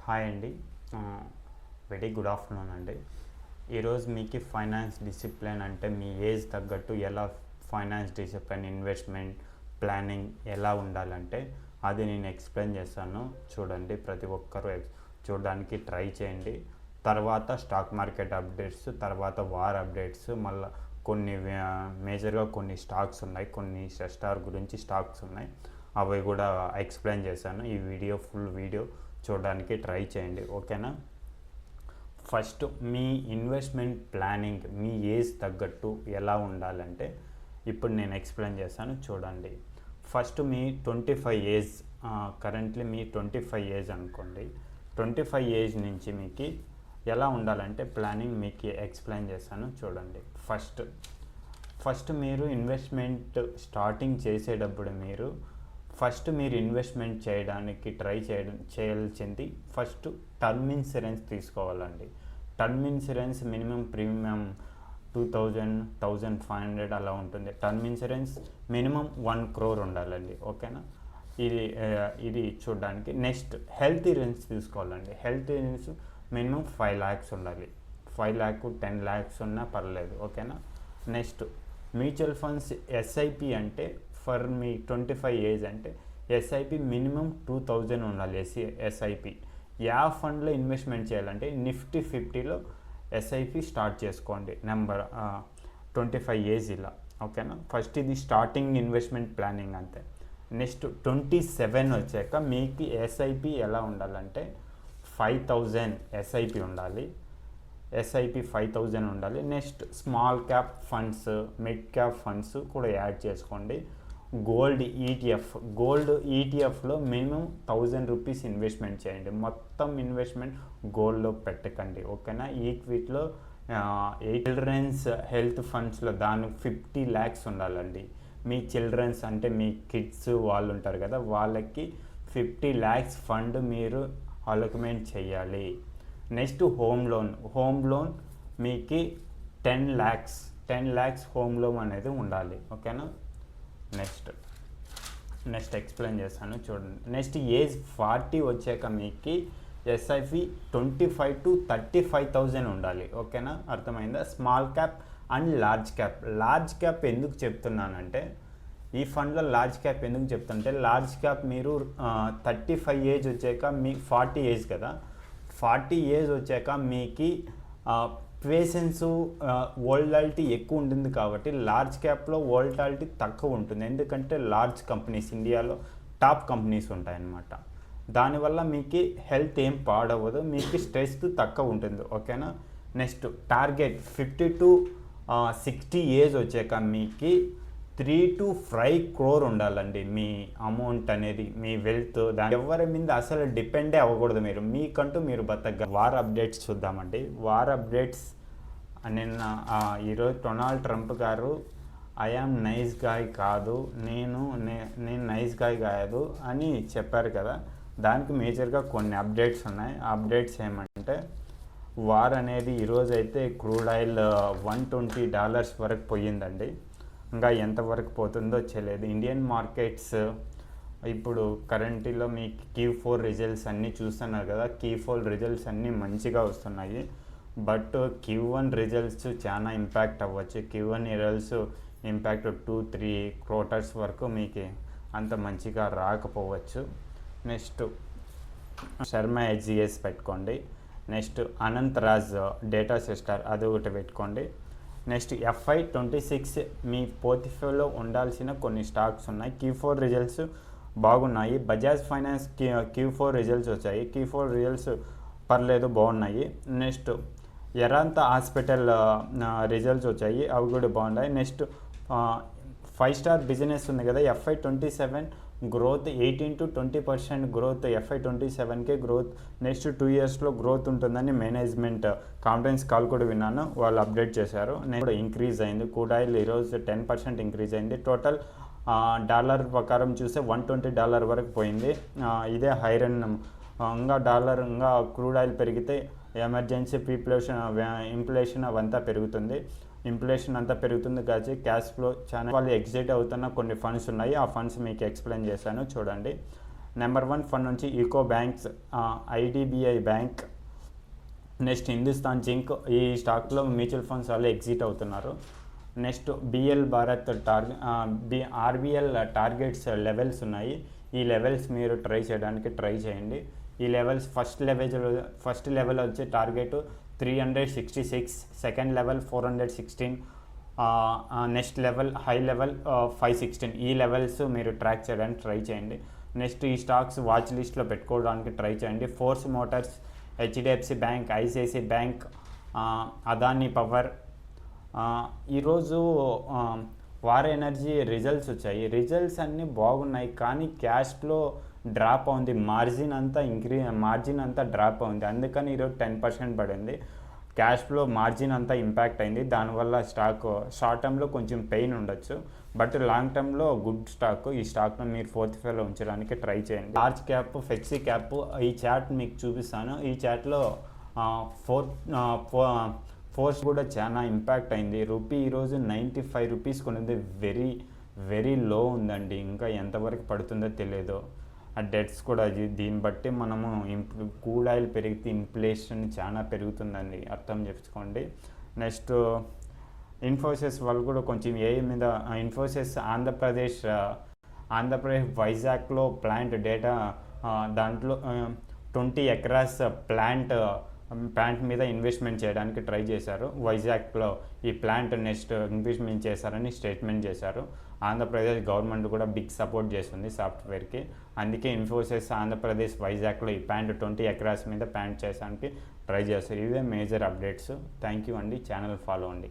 Hi అండి. Very good afternoon అండి. ఈరోజు మీకు ఫైనాన్స్ డిసిప్లిన్ అంటే మీ ఏజ్ తగ్గట్టు ఎలా ఫైనాన్స్ డిసిప్లిన్, ఇన్వెస్ట్మెంట్ ప్లానింగ్ ఎలా ఉండాలంటే అది నేను ఎక్స్ప్లెయిన్ చేస్తాను. చూడండి, ప్రతి ఒక్కరూ చూడడానికి ట్రై చేయండి. తర్వాత స్టాక్ మార్కెట్ అప్డేట్స్, తర్వాత వార్ అప్డేట్స్, మళ్ళీ కొన్ని మేజర్గా కొన్ని స్టాక్స్ ఉన్నాయి, కొన్ని సెక్టార్ గురించి స్టాక్స్ ఉన్నాయి, అవి కూడా ఎక్స్ప్లెయిన్ చేశాను. ఈ ఫుల్ వీడియో చూడడానికి ట్రై చేయండి, ఓకేనా. ఫస్ట్ మీ ఇన్వెస్ట్మెంట్ ప్లానింగ్ మీ ఏజ్ తగ్గట్టు ఎలా ఉండాలంటే ఇప్పుడు నేను ఎక్స్ప్లెయిన్ చేస్తాను, చూడండి. ఫస్ట్ మీ 25 ఏజ్, కరెంట్లీ మీ 25 ఏజ్ అనుకోండి. 25 ఏజ్ నుంచి మీకు ఎలా ఉండాలంటే ప్లానింగ్ మీకు ఎక్స్ప్లెయిన్ చేస్తాను, చూడండి. ఫస్ట్ మీరు ఇన్వెస్ట్మెంట్ స్టార్టింగ్ చేసేటప్పుడు మీరు ఇన్వెస్ట్మెంట్ చేయడానికి చేయాల్సింది ఫస్ట్ టర్మ్ ఇన్సూరెన్స్ తీసుకోవాలండి. టర్మ్ ఇన్సూరెన్స్ మినిమం ప్రీమియం 1500 అలా ఉంటుంది. టర్మ్ ఇన్సూరెన్స్ మినిమం 1 crore ఉండాలండి, ఓకేనా. ఇది చూడడానికి. నెక్స్ట్ హెల్త్ ఇన్సూరెన్స్ తీసుకోవాలండి. హెల్త్ ఇన్సూరెన్స్ మినిమం 5 lakhs ఉండాలి. 5 lakh 10 lakhs ఉన్నా పర్లేదు, ఓకేనా. నెక్స్ట్ మ్యూచువల్ ఫండ్స్ ఎస్ఐపి అంటే ఫర్ మీ 25 ఏజ్ అంటే ఎస్ఐపి మినిమం 2000 ఉండాలి. ఎస్ఐపి ఫండ్లో ఇన్వెస్ట్మెంట్ చేయాలంటే నిఫ్టీ 50లో ఎస్ఐపి స్టార్ట్ చేసుకోండి, నెంబర్ 25 ఏజ్ ఇలా, ఓకేనా. ఫస్ట్ ఇది స్టార్టింగ్ ఇన్వెస్ట్మెంట్ ప్లానింగ్ అంతే. నెక్స్ట్ 27 వచ్చాక మీకు ఎస్ఐపి ఎలా ఉండాలంటే 5000 ఎస్ఐపి ఉండాలి. ఎస్ఐపి 5000 ఉండాలి. Next small cap funds, mid cap funds కూడా యాడ్ చేసుకోండి. గోల్డ్ ఈటీఎఫ్లో మినిమం 1000 రూపీస్ ఇన్వెస్ట్మెంట్ చేయండి. మొత్తం ఇన్వెస్ట్మెంట్ గోల్డ్లో పెట్టకండి, ఓకేనా. ఈక్విటీలో చిల్డ్రన్స్ హెల్త్ ఫండ్స్లో దానికి 50 lakhs ఉండాలండి. మీ చిల్డ్రన్స్ అంటే మీ కిడ్స్ వాళ్ళు ఉంటారు కదా, వాళ్ళకి 50 lakhs ఫండ్ మీరు అలొకేట్ చేయాలి. నెక్స్ట్ హోమ్ లోన్ మీకు 10 lakhs హోమ్ లోన్ అనేది ఉండాలి, ఓకేనా. నెక్స్ట్ ఎక్స్ప్లెయిన్ చేస్తాను, చూడండి. నెక్స్ట్ ఏజ్ 40 వచ్చాక మీకు ఎస్ఐపి 25 to 35,000 ఉండాలి, ఓకేనా. అర్థమైందా. Small cap and large cap ఎందుకు చెప్తున్నానంటే ఈ ఫండ్లో లార్జ్ క్యాప్ ఎందుకు చెప్తుంటే లార్జ్ క్యాప్ మీరు 35 ఏజ్ వచ్చాక మీ 40 ఏజ్ కదా, 40 ఏజ్ వచ్చాక మీకు పేషెన్స్ వోల్టాలిటీ ఎక్కువ ఉంటుంది కాబట్టి లార్జ్ క్యాప్లో వోల్టాలిటీ తక్కువ ఉంటుంది. ఎందుకంటే లార్జ్ కంపెనీస్ ఇండియాలో టాప్ కంపెనీస్ ఉంటాయన్నమాట. దానివల్ల మీకు హెల్త్ ఏం పాడవదు, మీకు స్ట్రెస్ తక్కువ ఉంటుంది, ఓకేనా. నెక్స్ట్ టార్గెట్ 50 to 60 ఏజ్ వచ్చాక మీకు 3 to 5 crore ఉండాలండి. మీ అమౌంట్ అనేది మీ వెల్త్ దాని ఎవరి మీద అసలు డిపెండే అవ్వకూడదు. మీకంటూ మీరు బతక. వార్ అప్డేట్స్ చూద్దామండి. వార్ అప్డేట్స్ నిన్న ఈరోజు డొనాల్డ్ ట్రంప్ గారు ఐ యామ్ నైస్ గాయ్ కాదు, నేను నైస్ గాయ్ కాదు అని చెప్పారు కదా. దానికి మేజర్గా కొన్ని అప్డేట్స్ ఉన్నాయి. అప్డేట్స్ ఏమంటే వార్ అనేది ఈరోజు అయితే క్రూడ్ ఆయిల్ $120 వరకు పోయిందండి. ఇంకా ఎంతవరకు పోతుందో తెలియదు. ఇండియన్ మార్కెట్స్ ఇప్పుడు కరెంట్లో మీకు Q4 రిజల్ట్స్ అన్నీ చూస్తున్నారు కదా. Q4 రిజల్ట్స్ అన్నీ మంచిగా వస్తున్నాయి. బట్ Q1 రిజల్ట్స్ చాలా ఇంపాక్ట్ అవ్వచ్చు. Q1 రిజల్ట్స్ ఇంపాక్ట్ 2-3 quarters వరకు మీకు అంత మంచిగా రాకపోవచ్చు. నెక్స్ట్ శర్మ HGS పెట్టుకోండి. Next Anant Raj data sector అది ఒకటి పెట్టుకోండి. నెక్స్ట్ FY26 మీ పోర్ట్ఫోలియోలో ఉండాల్సిన కొన్ని స్టాక్స్ ఉన్నాయి. Q4 రిజల్ట్స్ బాగున్నాయి. బజాజ్ ఫైనాన్స్ Q4 రిజల్ట్స్ వచ్చాయి. Q4 రిజల్ట్స్ పర్లేదు, బాగున్నాయి. నెక్స్ట్ ఎరాంతా హాస్పిటల్ రిజల్ట్స్ వచ్చాయి, అవి కూడా బాగున్నాయి. నెక్స్ట్ 5 స్టార్ బిజినెస్ ఉంది కదా, FY27 గ్రోత్ 18 to 20% గ్రోత్. FY27కే గ్రోత్. నెక్స్ట్ 2 yearsలో గ్రోత్ ఉంటుందని మేనేజ్మెంట్ కాన్ఫరెన్స్ కాల్ కూడా విన్నాను, వాళ్ళు అప్డేట్ చేశారు. నేను కూడా ఇంక్రీజ్ అయింది. క్రూడ్ ఆయిల్ ఈరోజు 10% ఇంక్రీజ్ అయింది. టోటల్ డాలర్ ప్రకారం చూస్తే $120 వరకు పోయింది. ఇదే హైరన్. ఇంకా క్రూడ్ ఆయిల్ పెరిగితే ఎమర్జెన్సీ ఇన్ఫ్లేషన్ అవంతా పెరుగుతుంది. ఇన్ఫ్లేషన్ అంతా పెరుగుతుంది కాబట్టి క్యాష్ ఫ్లో చాలా వాళ్ళు ఎగ్జిట్ అవుతున్న కొన్ని ఫండ్స్ ఉన్నాయి. ఆ ఫండ్స్ మీకు ఎక్స్ప్లెయిన్ చేశాను, చూడండి. నెంబర్ 1 ఫండ్ నుంచి UCO banks, IDBI bank, next Hindustan zinc. ఈ స్టాక్లో మ్యూచువల్ ఫండ్స్ వాళ్ళు ఎగ్జిట్ అవుతున్నారు. Next BL Bharat RBL targets levels ఉన్నాయి. ఈ లెవెల్స్ మీరు ట్రై చేయడానికి ట్రై చేయండి. ఈ లెవెల్స్ ఫస్ట్ లెవెల్ వచ్చే target 366, second level 416, next level high level 516. ఈ లెవెల్స్ మీరు ట్రాక్ చేయడానికి ట్రై చేయండి. నెక్స్ట్ ఈ స్టాక్స్ వాచ్ లిస్ట్లో పెట్టుకోవడానికి ట్రై చేయండి. Force Motors, HDFC bank, ICICI bank, Adani power. ఈరోజు వార్ ఎనర్జీ రిజల్ట్స్ వచ్చాయి. రిజల్ట్స్ అన్నీ బాగున్నాయి, కానీ క్యాష్ ఫ్లో డ్రాప్ అవుంది. మార్జిన్ అంతా డ్రాప్ అవుంది. అందుకని ఈరోజు 10% పడింది. క్యాష్ ఫ్లో మార్జిన్ అంతా ఇంపాక్ట్ అయింది. దానివల్ల స్టాక్ షార్ట్ టర్మ్లో కొంచెం పెయిన్ ఉండొచ్చు, బట్ లాంగ్ టర్మ్లో గుడ్ స్టాక్. ఈ స్టాక్ను మీరు పోర్ట్ఫోలియోలో ఉంచడానికి ట్రై చేయండి. Large cap, flexi cap. ఈ చార్ట్ మీకు చూపిస్తాను. ఈ చార్ట్లో ఫోర్స్ కూడా చాలా ఇంపాక్ట్ అయింది. రూపీ ఈరోజు 95 రూపీస్ కొనింది. వెరీ వెరీ లో ఉందండి. ఇంకా ఎంతవరకు పడుతుందో తెలియదు. ఆ డెట్స్ కూడా దీన్ని బట్టి మనము క్రూడ్ ఆయిల్ పెరిగితే ఇన్ఫ్లేషన్ చాలా పెరుగుతుందండి, అర్థం చేసుకోండి. నెక్స్ట్ ఇన్ఫోసిస్ వాళ్ళు కూడా కొంచెం మీద ఇన్ఫోసిస్ ఆంధ్రప్రదేశ్ వైజాగ్లో ప్లాంట్ డేటా, దాంట్లో 20 ఎకరాస్ ప్లాంట్ మీద ఇన్వెస్ట్మెంట్ చేయడానికి ట్రై చేశారు. వైజాగ్లో ఈ ప్లాంట్ నెక్స్ట్ ఇన్వెస్ట్మెంట్ చేశారని స్టేట్మెంట్ చేశారు. ఆంధ్రప్రదేశ్ గవర్నమెంట్ కూడా బిగ్ సపోర్ట్ చేస్తుంది సాఫ్ట్వేర్కి. అందుకే ఇన్ఫోసిస్ ఆంధ్రప్రదేశ్ వైజాగ్లో ఈ 20 ఎకరాస్ మీద ప్లాంట్ చేయడానికి ట్రై చేస్తారు. ఇవే మేజర్ అప్డేట్స్. థ్యాంక్ యూ అండి. ఛానల్ ఫాలో అండి.